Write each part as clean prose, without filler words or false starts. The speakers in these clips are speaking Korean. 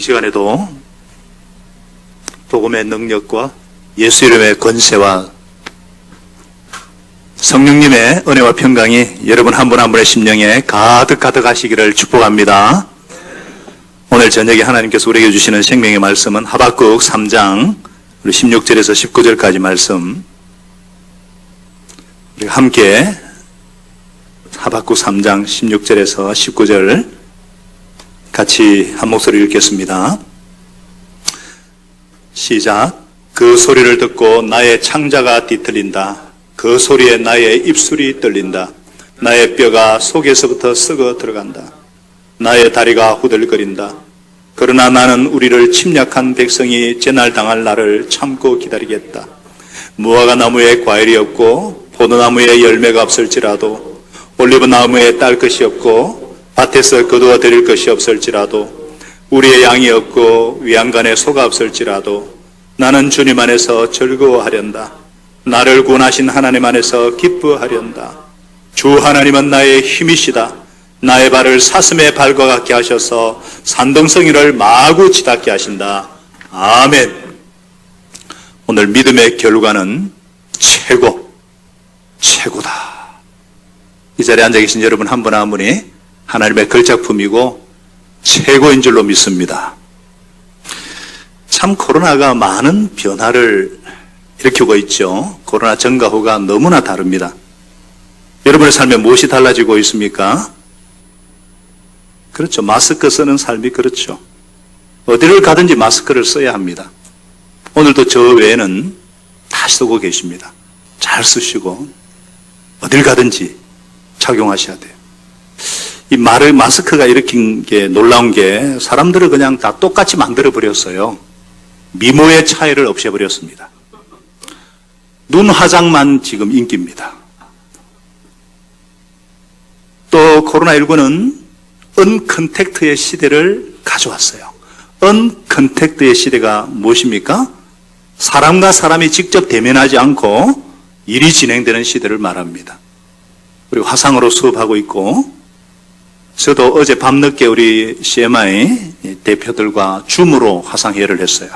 시간에도 복음의 능력과 예수 이름의 권세와 성령님의 은혜와 평강이 여러분 한 분 한 분의 심령에 가득 하시기를 축복합니다. 오늘 저녁에 하나님께서 우리에게 주시는 생명의 말씀은 하박국 3장 16절에서 19절까지 말씀, 우리가 함께 하박국 3장 16절에서 19절 같이 한 목소리 읽겠습니다. 시작. 그 소리를 듣고 나의 창자가 뒤틀린다. 그 소리에 나의 입술이 떨린다. 나의 뼈가 속에서부터 썩어 들어간다. 나의 다리가 후들거린다. 그러나 나는 우리를 침략한 백성이 재날당할 날을 참고 기다리겠다. 무화과 나무에 과일이 없고 포도나무에 열매가 없을지라도, 올리브 나무에 딸 것이 없고 밭에서 거두어 드릴 것이 없을지라도, 우리의 양이 없고 위안간에 소가 없을지라도 나는 주님 안에서 즐거워하련다. 나를 구원하신 하나님 안에서 기뻐하련다. 주 하나님은 나의 힘이시다. 나의 발을 사슴의 발과 같게 하셔서 산등성이를 마구 치닫게 하신다. 아멘. 오늘 믿음의 결과는 최고다. 이 자리에 앉아 계신 여러분 한 분 한 분이 하나님의 걸작품이고 최고인 줄로 믿습니다. 참 코로나가 많은 변화를 일으키고 있죠. 코로나 전과 후가 너무나 다릅니다. 여러분의 삶에 무엇이 달라지고 있습니까? 그렇죠. 마스크 쓰는 삶이 그렇죠. 어디를 가든지 마스크를 써야 합니다. 오늘도 저 외에는 다 쓰고 계십니다. 잘 쓰시고 어딜 가든지 착용하셔야 돼요. 이 마스크가 일으킨 게 놀라운 게 사람들을 그냥 다 똑같이 만들어 버렸어요. 미모의 차이를 없애버렸습니다. 눈 화장만 지금 인기입니다. 또 코로나19는 언컨택트의 시대를 가져왔어요. 언컨택트의 시대가 무엇입니까? 사람과 사람이 직접 대면하지 않고 일이 진행되는 시대를 말합니다. 그리고 화상으로 수업하고 있고, 저도 어제 밤늦게 우리 CMI 대표들과 줌으로 화상회의를 했어요.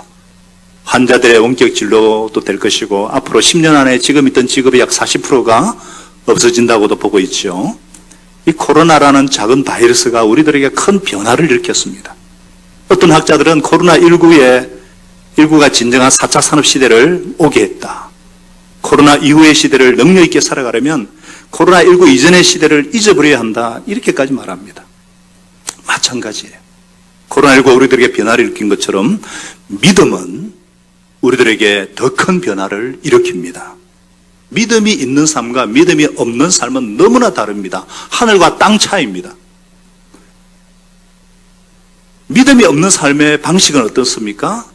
환자들의 원격 진료도 될 것이고 앞으로 10년 안에 지금 있던 직업의 약 40%가 없어진다고도 보고 있죠. 이 코로나라는 작은 바이러스가 우리들에게 큰 변화를 일으켰습니다. 어떤 학자들은 코로나19가 진정한 4차 산업 시대를 오게 했다. 코로나 이후의 시대를 능력 있게 살아가려면 코로나19 이전의 시대를 잊어버려야 한다. 이렇게까지 말합니다. 마찬가지예요. 코로나19가 우리들에게 변화를 일으킨 것처럼 믿음은 우리들에게 더 큰 변화를 일으킵니다. 믿음이 있는 삶과 믿음이 없는 삶은 너무나 다릅니다. 하늘과 땅 차이입니다. 믿음이 없는 삶의 방식은 어떻습니까?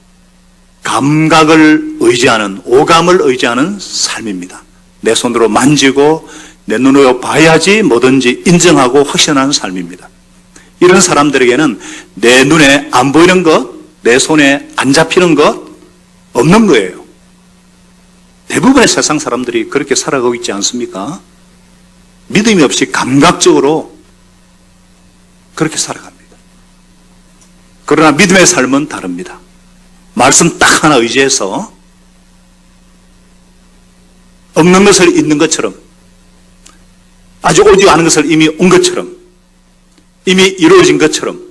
감각을 의지하는, 오감을 의지하는 삶입니다. 내 손으로 만지고 내 눈으로 봐야지 뭐든지 인정하고 확신하는 삶입니다. 이런 사람들에게는 내 눈에 안 보이는 것, 내 손에 안 잡히는 것 없는 거예요. 대부분의 세상 사람들이 그렇게 살아가고 있지 않습니까? 믿음이 없이 감각적으로 그렇게 살아갑니다. 그러나 믿음의 삶은 다릅니다. 말씀 딱 하나 의지해서 없는 것을 있는 것처럼, 아주 오지 않은 것을 이미 온 것처럼, 이미 이루어진 것처럼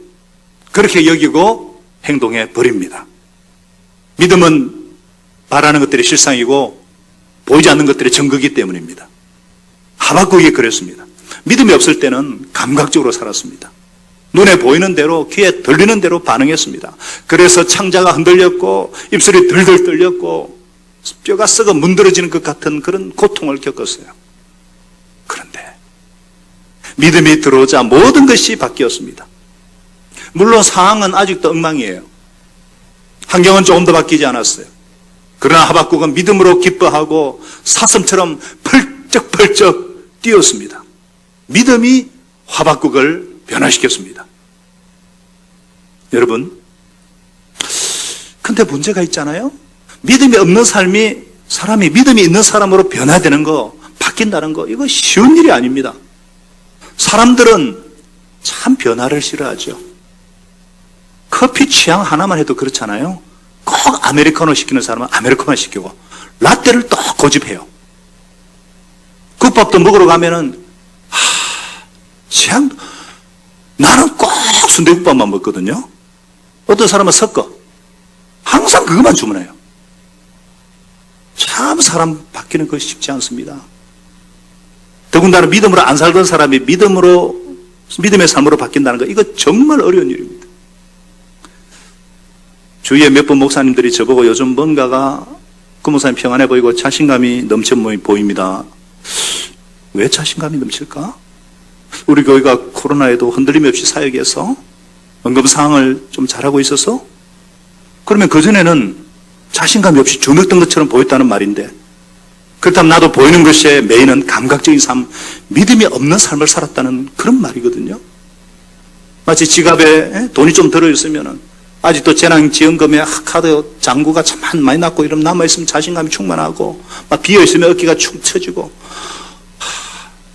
그렇게 여기고 행동해 버립니다. 믿음은 바라는 것들이 실상이고 보이지 않는 것들이 증거이기 때문입니다. 하박국이 그랬습니다. 믿음이 없을 때는 감각적으로 살았습니다. 눈에 보이는 대로, 귀에 들리는 대로 반응했습니다. 그래서 창자가 흔들렸고 입술이 들들 떨렸고 뼈가 썩어 문드러지는 것 같은 그런 고통을 겪었어요. 그런데 믿음이 들어오자 모든 것이 바뀌었습니다. 물론 상황은 아직도 엉망이에요. 환경은 조금 더 바뀌지 않았어요. 그러나 하박국은 믿음으로 기뻐하고 사슴처럼 펄쩍펄쩍 뛰었습니다. 믿음이 하박국을 변화시켰습니다. 여러분, 근데 문제가 있잖아요. 믿음이 없는 사람이 믿음이 있는 사람으로 변화되는 거, 바뀐다는 거, 이거 쉬운 일이 아닙니다. 사람들은 참 변화를 싫어하죠. 커피 취향 하나만 해도 그렇잖아요. 꼭 아메리카노 시키는 사람은 아메리카노 시키고 라떼를 또 고집해요. 국밥도 먹으러 가면은 취향 나는 꼭 순대국밥만 먹거든요. 어떤 사람은 섞어 항상 그것만 주문해요. 참 사람 바뀌는 것이 쉽지 않습니다. 더군다나 믿음으로 안 살던 사람이 믿음의 삶으로 바뀐다는 거, 이거 정말 어려운 일입니다. 주위에 몇 번 목사님들이 저보고 요즘 뭔가가 그 목사님 평안해 보이고 자신감이 넘쳐 보입니다. 왜 자신감이 넘칠까? 우리 교회가 코로나에도 흔들림 없이 사역해서 언급 사항을 좀 잘하고 있어서? 그러면 그전에는 자신감이 없이 주눅든 것처럼 보였다는 말인데, 그렇다면 나도 보이는 것에 메인은 감각적인 삶, 믿음이 없는 삶을 살았다는 그런 말이거든요. 마치 지갑에 돈이 좀 들어있으면 아직도 재난지원금에 카드 잔고가 참 많이 났고 이러면 남아있으면 자신감이 충만하고 막 비어있으면 어깨가 축 처지고,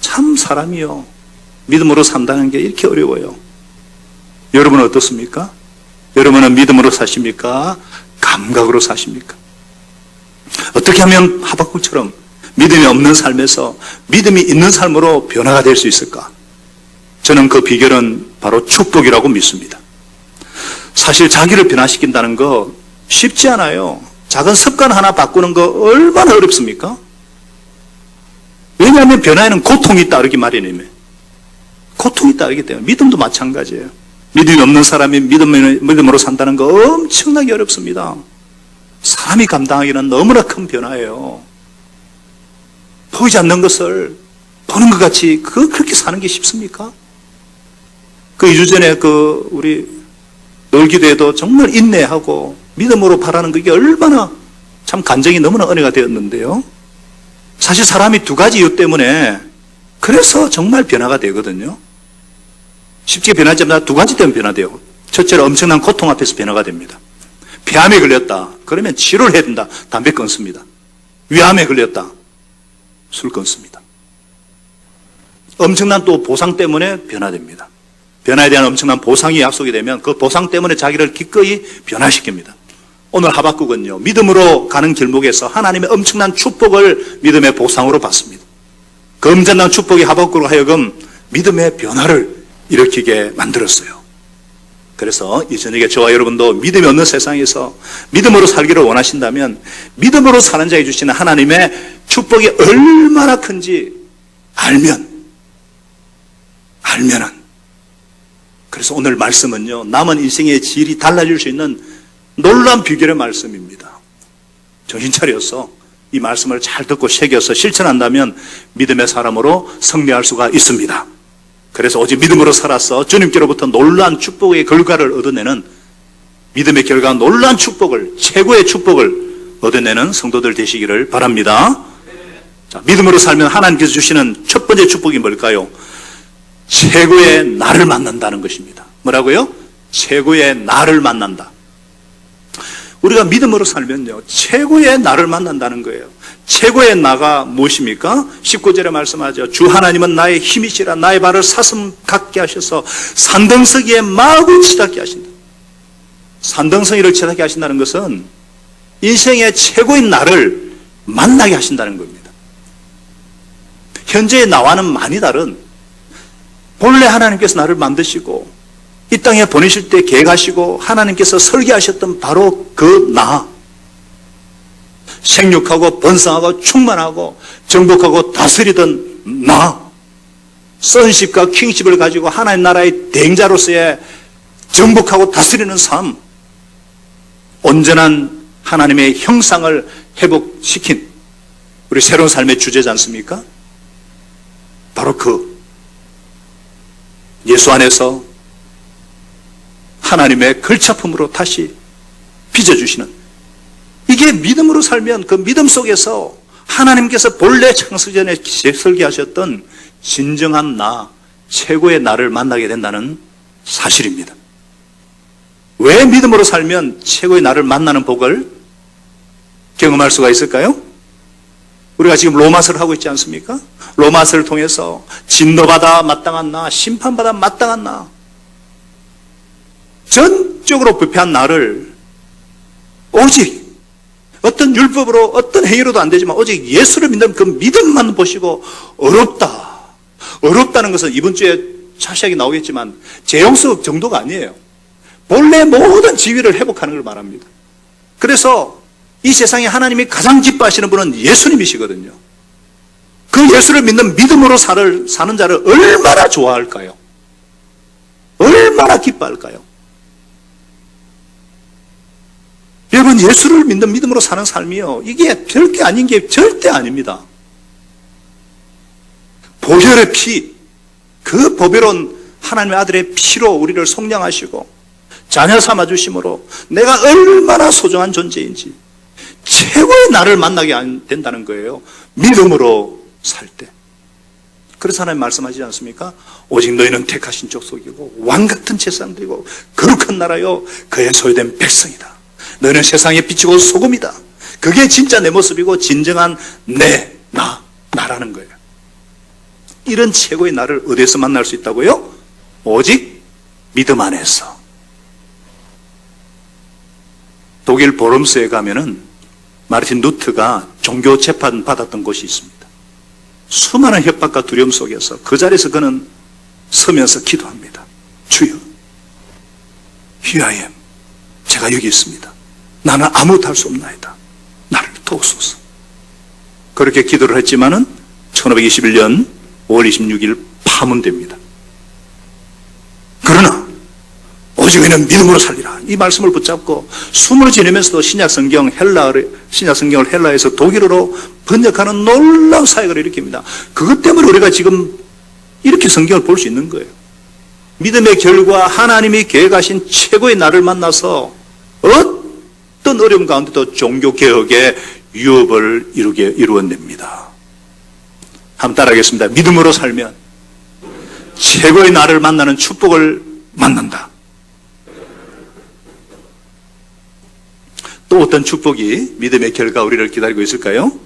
참 사람이요, 믿음으로 산다는 게 이렇게 어려워요. 여러분은 어떻습니까? 여러분은 믿음으로 사십니까? 감각으로 사십니까? 어떻게 하면 하박국처럼 믿음이 없는 삶에서 믿음이 있는 삶으로 변화가 될 수 있을까? 저는 그 비결은 바로 축복이라고 믿습니다. 사실 자기를 변화시킨다는 거 쉽지 않아요. 작은 습관 하나 바꾸는 거 얼마나 어렵습니까? 왜냐하면 변화에는 고통이 따르기 마련이에요. 고통이 따르기 때문에. 믿음도 마찬가지예요. 믿음이 없는 사람이 믿음으로 산다는 거 엄청나게 어렵습니다. 사람이 감당하기는 너무나 큰 변화예요. 보이지 않는 것을 보는 것 같이 그렇게 사는 게 쉽습니까? 2주 전에 우리 놀기도에도 정말 인내하고 믿음으로 바라는 그게 얼마나 참 간증이 너무나 은혜가 되었는데요. 사실 사람이 두 가지 이유 때문에 그래서 정말 변화가 되거든요. 쉽게 변하지 않나 두 가지 때문에 변화돼요. 첫째로 엄청난 고통 앞에서 변화가 됩니다. 폐암에 걸렸다. 그러면 치료를 해야 된다. 담배 끊습니다. 위암에 걸렸다. 술 끊습니다. 엄청난 또 보상 때문에 변화됩니다. 변화에 대한 엄청난 보상이 약속이 되면 그 보상 때문에 자기를 기꺼이 변화시킵니다. 오늘 하박국은요, 믿음으로 가는 길목에서 하나님의 엄청난 축복을 믿음의 보상으로 받습니다. 그 엄청난 축복이 하박국으로 하여금 믿음의 변화를 일으키게 만들었어요. 그래서 이 저녁에 저와 여러분도 믿음이 없는 세상에서 믿음으로 살기를 원하신다면 믿음으로 사는 자에게 주시는 하나님의 축복이 얼마나 큰지 알면은, 그래서 오늘 말씀은요, 남은 인생의 질이 달라질 수 있는 놀라운 비결의 말씀입니다. 정신 차려서 이 말씀을 잘 듣고 새겨서 실천한다면 믿음의 사람으로 승리할 수가 있습니다. 그래서 오직 믿음으로 살아서 주님께로부터 놀라운 축복의 결과를 얻어내는, 믿음의 결과 놀라운 축복을, 최고의 축복을 얻어내는 성도들 되시기를 바랍니다. 자, 믿음으로 살면 하나님께서 주시는 첫 번째 축복이 뭘까요? 최고의 나를 만난다는 것입니다. 뭐라고요? 최고의 나를 만난다. 우리가 믿음으로 살면요, 최고의 나를 만난다는 거예요. 최고의 나가 무엇입니까? 19절에 말씀하죠. 주 하나님은 나의 힘이시라. 나의 발을 사슴 같게 하셔서 산등성이에 마음을 치닫게 하신다. 산등성이를 치닫게 하신다는 것은 인생의 최고의 나를 만나게 하신다는 겁니다. 현재의 나와는 많이 다른, 본래 하나님께서 나를 만드시고 이 땅에 보내실 때 계획하시고 하나님께서 설계하셨던 바로 그 나, 생육하고 번성하고 충만하고 정복하고 다스리던 나, 선십과 킹십을 가지고 하나님 나라의 대행자로서의 정복하고 다스리는 삶, 온전한 하나님의 형상을 회복시킨 우리 새로운 삶의 주제지 않습니까? 바로 그 예수 안에서 하나님의 걸작품으로 다시 빚어주시는, 이게 믿음으로 살면 그 믿음 속에서 하나님께서 본래 창세 전에 설계하셨던 진정한 나, 최고의 나를 만나게 된다는 사실입니다. 왜 믿음으로 살면 최고의 나를 만나는 복을 경험할 수가 있을까요? 우리가 지금 로마서를 하고 있지 않습니까? 로마서를 통해서 진노받아 마땅한 나, 심판받아 마땅한 나, 전적으로 부패한 나를 오직 어떤 율법으로 어떤 행위로도 안 되지만 오직 예수를 믿는 그 믿음만 보시고 어렵다는 것은 이번 주에 자세하게 나오겠지만 재용석 정도가 아니에요. 본래 모든 지위를 회복하는 걸 말합니다. 그래서 이 세상에 하나님이 가장 기뻐하시는 분은 예수님이시거든요. 그 예수를 믿는 믿음으로 사는 자를 얼마나 좋아할까요? 얼마나 기뻐할까요? 여러분, 예수를 믿는 믿음으로 사는 삶이요, 이게 별게 아닌 게 절대 아닙니다. 보혈의 피, 그 보배로운 하나님의 아들의 피로 우리를 속량하시고 자녀 삼아주심으로 내가 얼마나 소중한 존재인지 최고의 나를 만나게 된다는 거예요. 믿음으로 살 때. 그래서 하나님 말씀하시지 않습니까? 오직 너희는 택하신 족속이고 왕같은 제사장들이고 거룩한 나라요 그의 소유된 백성이다. 너희는 세상에 비치고 소금이다. 그게 진짜 내 모습이고 진정한 나라는 거예요. 이런 최고의 나를 어디에서 만날 수 있다고요? 오직 믿음 안에서. 독일 보름스에 가면은 마르틴 루트가 종교 재판 받았던 곳이 있습니다. 수많은 협박과 두려움 속에서 그 자리에서 그는 서면서 기도합니다. 주여, Here I am. 제가 여기 있습니다. 나는 아무것도 할 수 없나이다. 나를 도우소서. 그렇게 기도를 했지만은 1521년 5월 26일 파문됩니다. 그러나 오직 너희는 믿음으로 살리라. 이 말씀을 붙잡고 숨을 지내면서도 신약 성경을 헬라에서 독일어로 번역하는 놀라운 사역을 일으킵니다. 그것 때문에 우리가 지금 이렇게 성경을 볼 수 있는 거예요. 믿음의 결과 하나님이 계획하신 최고의 나를 만나서 어떤 어려움 가운데도 종교개혁의 유업을 이루어냅니다. 한번 따라하겠습니다. 믿음으로 살면 최고의 나를 만나는 축복을 만난다. 또 어떤 축복이 믿음의 결과 우리를 기다리고 있을까요?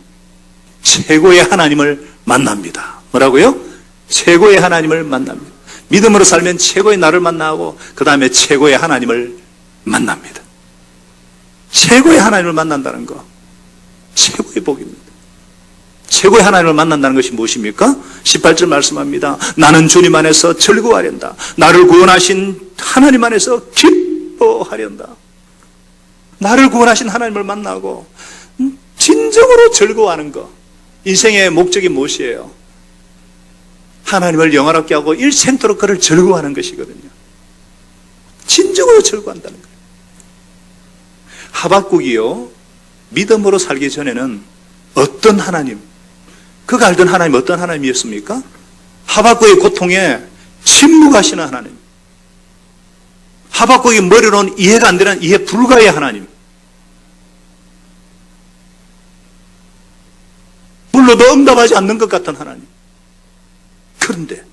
최고의 하나님을 만납니다. 뭐라고요? 최고의 하나님을 만납니다. 믿음으로 살면 최고의 나를 만나고 그 다음에 최고의 하나님을 만납니다. 최고의 하나님을 만난다는 거 최고의 복입니다. 최고의 하나님을 만난다는 것이 무엇입니까? 18절 말씀합니다. 나는 주님 안에서 즐거워하련다. 나를 구원하신 하나님 안에서 기뻐하련다. 나를 구원하신 하나님을 만나고 진정으로 즐거워하는 것. 인생의 목적이 무엇이에요? 하나님을 영화롭게 하고 일생토록 그를 즐거워하는 것이거든요. 진정으로 즐거워한다는 거예요. 하박국이요, 믿음으로 살기 전에는 어떤 하나님, 그가 알던 하나님 어떤 하나님이었습니까? 하박국의 고통에 침묵하시는 하나님, 하박국의 머리로는 이해가 안 되는 이해 불가의 하나님, 불러도 응답하지 않는 것 같은 하나님. 그런데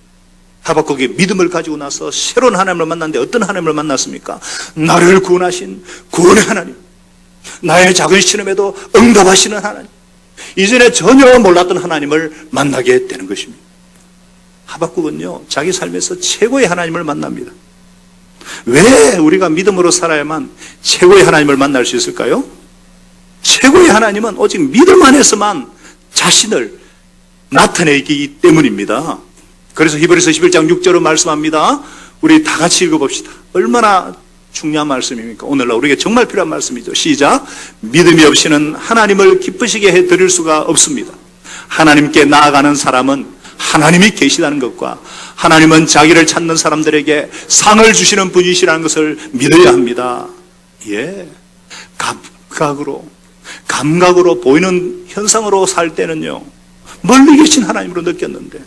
하박국이 믿음을 가지고 나서 새로운 하나님을 만났는데 어떤 하나님을 만났습니까? 나를 구원하신 구원의 하나님, 나의 작은 신음에도 응답하시는 하나님, 이전에 전혀 몰랐던 하나님을 만나게 되는 것입니다. 하박국은요, 자기 삶에서 최고의 하나님을 만납니다. 왜 우리가 믿음으로 살아야만 최고의 하나님을 만날 수 있을까요? 최고의 하나님은 오직 믿음 안에서만 자신을 나타내기 때문입니다. 그래서 히브리서 11장 6절로 말씀합니다. 우리 다 같이 읽어봅시다. 얼마나 중요한 말씀입니까? 오늘날 우리에게 정말 필요한 말씀이죠. 시작. 믿음이 없이는 하나님을 기쁘시게 해드릴 수가 없습니다. 하나님께 나아가는 사람은 하나님이 계시다는 것과 하나님은 자기를 찾는 사람들에게 상을 주시는 분이시라는 것을 믿어야 합니다. 예, 감각으로 보이는 현상으로 살 때는요, 멀리 계신 하나님으로 느꼈는데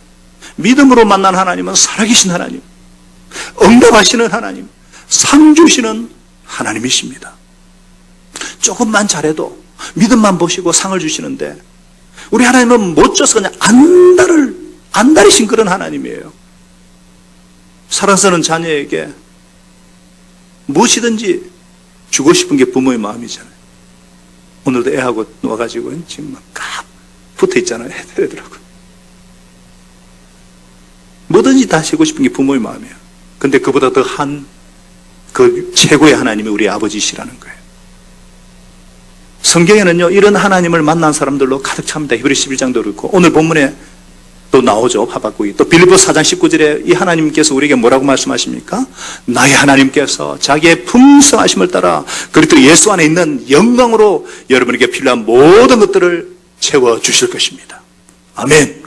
믿음으로 만난 하나님은 살아계신 하나님, 응답하시는 하나님, 상 주시는 하나님이십니다. 조금만 잘해도 믿음만 보시고 상을 주시는데 우리 하나님은 못 줘서 그냥 안달이신 그런 하나님이에요. 사랑스러운 자녀에게 무엇이든지 주고 싶은 게 부모의 마음이잖아요. 오늘도 애하고 와가지고 지금 막 붙어 있잖아요. 애들하고. 뭐든지 다 하고 싶은 게 부모의 마음이에요. 근데 그보다 더한 그 최고의 하나님이 우리 아버지시라는 거예요. 성경에는요, 이런 하나님을 만난 사람들로 가득 찹니다. 히브리 11장도 그렇고, 오늘 본문에 또 나오죠, 하박국이. 또 빌립보 4장 19절에 이 하나님께서 우리에게 뭐라고 말씀하십니까? 나의 하나님께서 자기의 풍성하심을 따라 그리스도 예수 안에 있는 영광으로 여러분에게 필요한 모든 것들을 채워주실 것입니다. 아멘.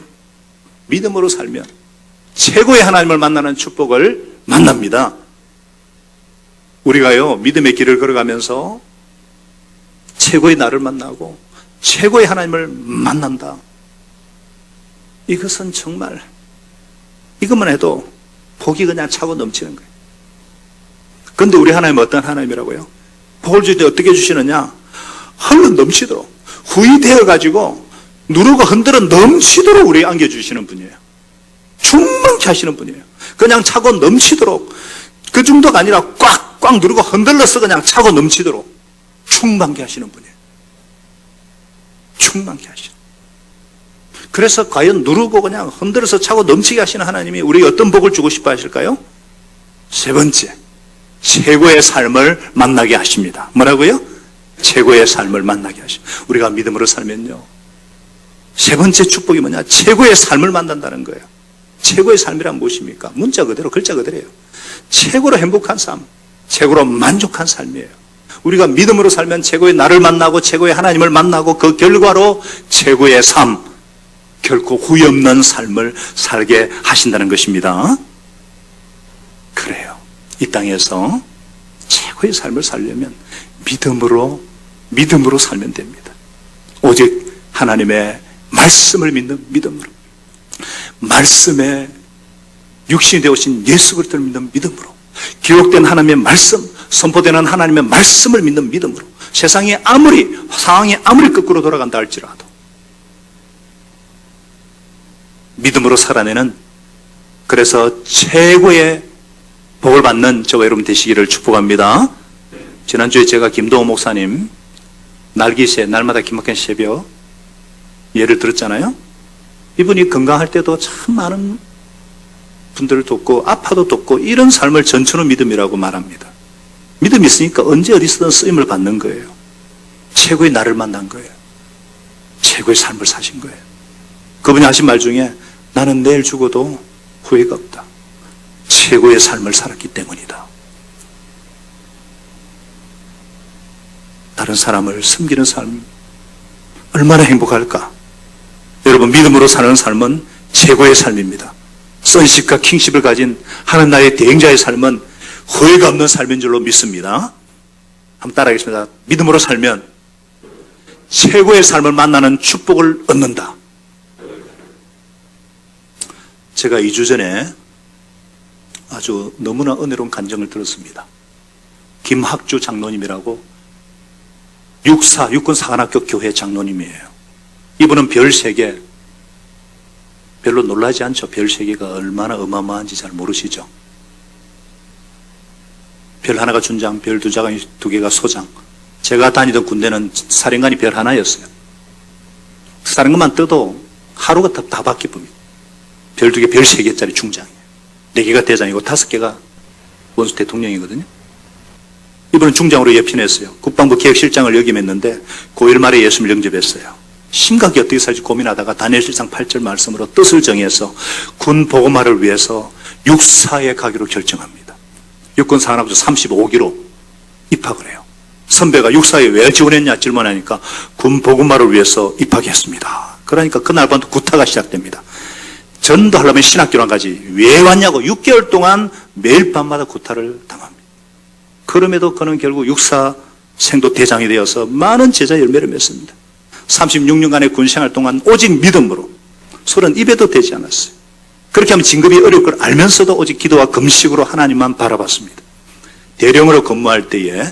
믿음으로 살면 최고의 하나님을 만나는 축복을 만납니다. 우리가요, 믿음의 길을 걸어가면서 최고의 나를 만나고 최고의 하나님을 만난다. 이것은 정말, 이것만 해도 복이 그냥 차고 넘치는 거예요. 그런데 우리 하나님은 어떤 하나님이라고요? 복을 줄 때 어떻게 주시느냐? 흘러 넘치도록, 후이되어가지고 누르고 흔들어 넘치도록 우리에게 안겨주시는 분이에요. 충만케 하시는 분이에요. 그냥 차고 넘치도록, 그 정도가 아니라 꽉 누르고 흔들러서 그냥 차고 넘치도록 충만케 하시는 분이에요. 충만케 하시는. 그래서 과연 누르고 그냥 흔들어서 차고 넘치게 하시는 하나님이 우리에게 어떤 복을 주고 싶어 하실까요? 세 번째, 최고의 삶을 만나게 하십니다. 뭐라고요? 최고의 삶을 만나게 하십니다. 우리가 믿음으로 살면요, 세 번째 축복이 뭐냐? 최고의 삶을 만난다는 거예요. 최고의 삶이란 무엇입니까? 문자 그대로, 글자 그대로예요. 최고로 행복한 삶, 최고로 만족한 삶이에요. 우리가 믿음으로 살면 최고의 나를 만나고 최고의 하나님을 만나고 그 결과로 최고의 삶, 결코 후회 없는 삶을 살게 하신다는 것입니다. 그래요. 이 땅에서 최고의 삶을 살려면 믿음으로 살면 됩니다. 오직 하나님의 말씀을 믿는 믿음으로, 말씀에 육신이 되어오신 예수 그리스도를 믿는 믿음으로, 기록된 하나님의 말씀, 선포되는 하나님의 말씀을 믿는 믿음으로, 세상이 상황이 아무리 거꾸로 돌아간다 할지라도 믿음으로 살아내는, 그래서 최고의 복을 받는 저와 여러분 되시기를 축복합니다. 지난주에 제가 김동호 목사님 날기새, 날마다 기막힌 새벽 예를 들었잖아요. 이분이 건강할 때도 참 많은 분들을 돕고 아파도 돕고 이런 삶을 전천후 믿음이라고 말합니다. 믿음이 있으니까 언제 어디서든 쓰임을 받는 거예요. 최고의 나를 만난 거예요. 최고의 삶을 사신 거예요. 그분이 하신 말 중에 나는 내일 죽어도 후회가 없다. 최고의 삶을 살았기 때문이다. 다른 사람을 섬기는 삶 얼마나 행복할까? 여러분, 믿음으로 사는 삶은 최고의 삶입니다. sonship과 kingship을 가진 하나님 나라의 대행자의 삶은 후회가 없는 삶인 줄로 믿습니다. 한번 따라하겠습니다. 믿음으로 살면 최고의 삶을 만나는 축복을 얻는다. 제가 2주 전에 아주 너무나 은혜로운 간증을 들었습니다. 김학주 장로님이라고 육군사관학교 교회 장로님이에요. 이분은 별 3개, 별로 놀라지 않죠? 별 3개가 얼마나 어마어마한지 잘 모르시죠? 별 하나가 준장, 별 2개가 소장. 제가 다니던 군대는 사령관이 별 하나였어요. 사령관만 떠도 하루가 다 바뀌습니다. 별 2개, 별 3개짜리 중장이에요. 4개가 대장이고 5개가 원수 대통령이거든요. 이분은 중장으로 예편했어요. 국방부 계획실장을 역임했는데 고1 말에 예수를 영접했어요. 심각히 어떻게 살지 고민하다가 다니엘 7장 8절 말씀으로 뜻을 정해서 군 보고마를 위해서 육사에 가기로 결정합니다. 육군사관학교 35기로 입학을 해요. 선배가 육사에 왜 지원했냐 질문하니까 군 보고마를 위해서 입학했습니다. 그러니까 그날 밤부터 구타가 시작됩니다. 전도하려면 신학교랑까지 왜 왔냐고 6개월 동안 매일 밤마다 구타를 당합니다. 그럼에도 그는 결국 육사 생도 대장이 되어서 많은 제자 열매를 맺습니다. 36년간의 군생활 동안 오직 믿음으로 술은 입에도 대지 않았어요. 그렇게 하면 진급이 어려울 걸 알면서도 오직 기도와 금식으로 하나님만 바라봤습니다. 대령으로 근무할 때에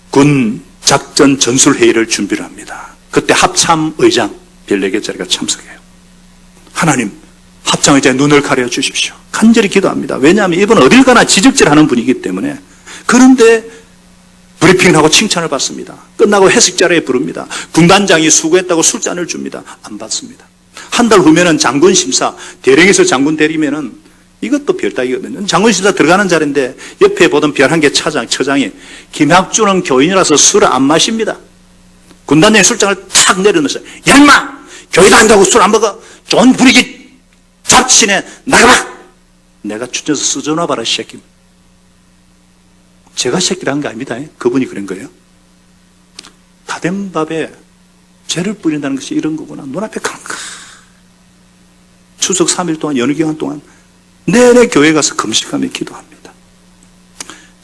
군 작전 전술회의를 준비를 합니다. 그때 합참의장 별 4개짜리가 참석해요. 하나님, 합참의장의 눈을 가려 주십시오. 간절히 기도합니다. 왜냐하면 이분은 어딜 가나 지적질하는 분이기 때문에. 그런데 브리핑을 하고 칭찬을 받습니다. 끝나고 회식 자리에 부릅니다. 군단장이 수고했다고 술잔을 줍니다. 안 받습니다. 한 달 후면은 장군 심사, 대령에서 장군 대리면은 이것도 별따기거든요. 장군심사 들어가는 자리인데 옆에 보던 11개 처장이 김학주는 교인이라서 술을 안 마십니다. 군단장이 술장을 탁 내려놓으세요. 야 인마! 교회도 한다고 술 안 먹어. 좋은 분위기 잡치네. 나가봐. 내가 추천서 써줘놔봐라 새끼. 제가 새끼를 한 게 아닙니다. 그분이 그런 거예요. 다 된 밥에 죄를 뿌린다는 것이 이런 거구나. 눈앞에 캄캄. 추석 3일 동안 연휴 기간 동안 내내 교회 가서 금식하며 기도합니다.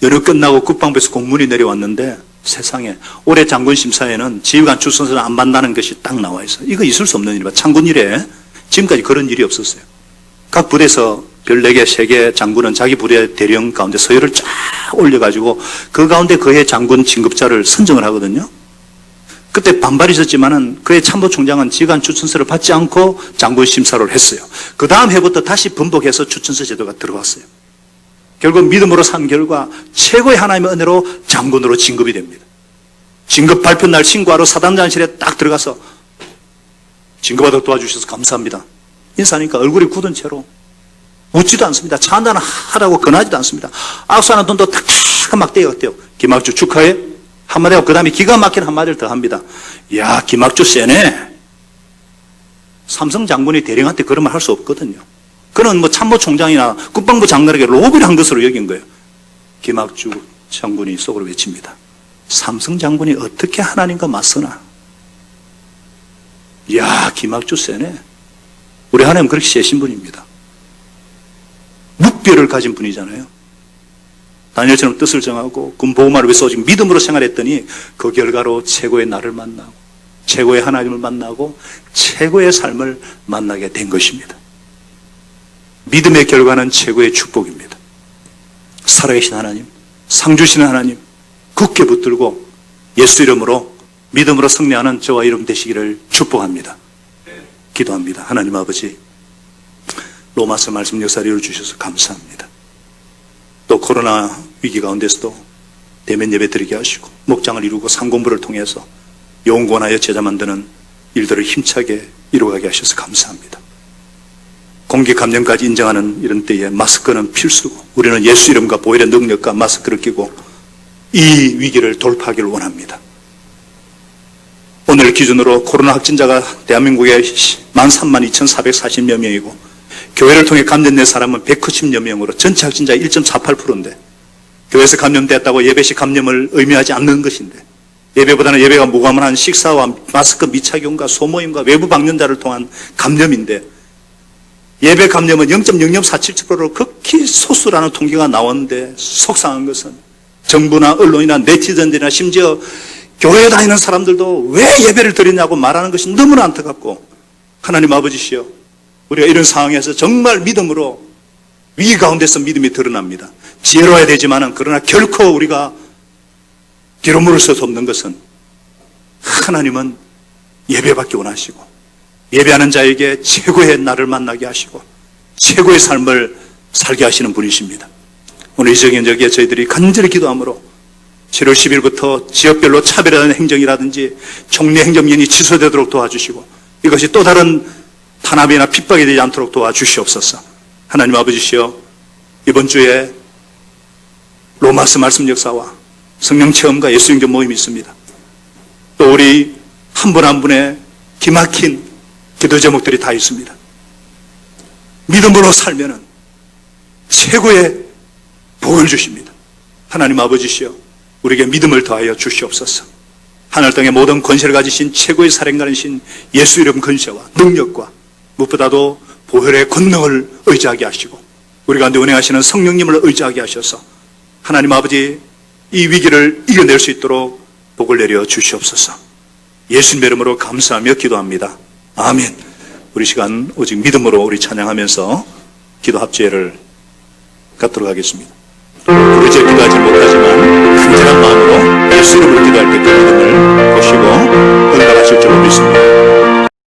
연휴 끝나고 국방부에서 공문이 내려왔는데 세상에 올해 장군심사에는 지휘관 추천서를 안 받는다는 것이 딱 나와 있어요. 이거 있을 수 없는 일이다. 장군 일에 지금까지 그런 일이 없었어요. 각 부대에서 별 4개, 3개 장군은 자기 부대 대령 가운데 서열을 쫙 올려가지고 그 가운데 그의 장군 진급자를 선정을 하거든요. 그때 반발이 있었지만은 그의 참모총장은 지휘관 추천서를 받지 않고 장군 심사를 했어요. 그 다음 해부터 다시 번복해서 추천서 제도가 들어왔어요. 결국 믿음으로 산 결과 최고의 하나님의 은혜로 장군으로 진급이 됩니다. 진급 발표 날 신고하러 사단장실에 딱 들어가서 진급하도록 도와주셔서 감사합니다. 인사하니까 얼굴이 굳은 채로 웃지도 않습니다. 차 한잔 하라고 권하지도 않습니다. 악수하는 돈도 탁탁 막 떼어갔대요. 김학주 축하해. 한마디 하고 그 다음에 기가 막힌 한마디를 더 합니다. 야, 김학주 세네. 삼성 장군이 대령한테 그런 말 할 수 없거든요. 그는 뭐 참모총장이나 국방부 장관에게 로비를 한 것으로 여긴 거예요. 김학주 장군이 속으로 외칩니다. 삼성 장군이 어떻게 하나님과 맞서나? 야, 김학주 세네. 우리 하나님 그렇게 세신 분입니다. 묵비를 가진 분이잖아요. 다니엘처럼 뜻을 정하고 군보호마를 위해서 오직 믿음으로 생활했더니 그 결과로 최고의 나를 만나고 최고의 하나님을 만나고 최고의 삶을 만나게 된 것입니다. 믿음의 결과는 최고의 축복입니다. 살아계신 하나님, 상 주시는 하나님 굳게 붙들고 예수 이름으로 믿음으로 승리하는 저와 여러분 되시기를 축복합니다. 기도합니다. 하나님 아버지, 로마서 말씀 역사를 이루어주셔서 감사합니다. 또 코로나 위기 가운데서도 대면 예배 드리게 하시고 목장을 이루고 상공부를 통해서 영원하여 제자 만드는 일들을 힘차게 이루어가게 하셔서 감사합니다. 공기 감염까지 인정하는 이런 때에 마스크는 필수고 우리는 예수 이름과 보혈의 능력과 마스크를 끼고 이 위기를 돌파하기를 원합니다. 오늘 기준으로 코로나 확진자가 대한민국에 132,440여 명이고 교회를 통해 감염된 사람은 190여 명으로 전체 확진자의 1.48%인데 교회에서 감염됐다고 예배식 감염을 의미하지 않는 것인데 예배보다는 예배가 무관한 식사와 마스크 미착용과 소모임과 외부 방문자를 통한 감염인데 예배 감염은 0.0047%로 극히 소수라는 통계가 나오는데 속상한 것은 정부나 언론이나 네티즌들이나 심지어 교회에 다니는 사람들도 왜 예배를 드리냐고 말하는 것이 너무나 안타깝고 하나님 아버지시여 우리가 이런 상황에서 정말 믿음으로 위기 가운데서 믿음이 드러납니다. 지혜로워야 되지만은 그러나 결코 우리가 뒤로 물을 수 없는 것은 하나님은 예배받기 원하시고 예배하는 자에게 최고의 날을 만나게 하시고 최고의 삶을 살게 하시는 분이십니다. 오늘 이 정기에 저희들이 간절히 기도함으로 7월 10일부터 지역별로 차별하는 행정이라든지 총리 행정연이 취소되도록 도와주시고 이것이 또 다른 탄압이나 핍박이 되지 않도록 도와주시옵소서. 하나님 아버지시여 이번 주에 로마서 말씀 역사와 성령 체험과 예수 영접 모임이 있습니다. 또 우리 한 분 한 분의 기막힌 기도 제목들이 다 있습니다. 믿음으로 살면은 최고의 복을 주십니다. 하나님 아버지시여 우리에게 믿음을 더하여 주시옵소서. 하늘 땅의 모든 권세를 가지신 최고의 사령관이신 예수 이름 근세와 능력과 무엇보다도 보혈의 권능을 의지하게 하시고 우리 가운데 운행하시는 성령님을 의지하게 하셔서 하나님 아버지 이 위기를 이겨낼 수 있도록 복을 내려 주시옵소서. 예수님의 이름으로 감사하며 기도합니다. 아멘. 우리 시간 오직 믿음으로 우리 찬양하면서 기도 합제를 갖도록 하겠습니다. 부르짖어 기도하지 못하지만 간절한 마음으로 예수 이름으로 기도할 때 그 믿음을 보시고 응답하실 줄로 믿습니다.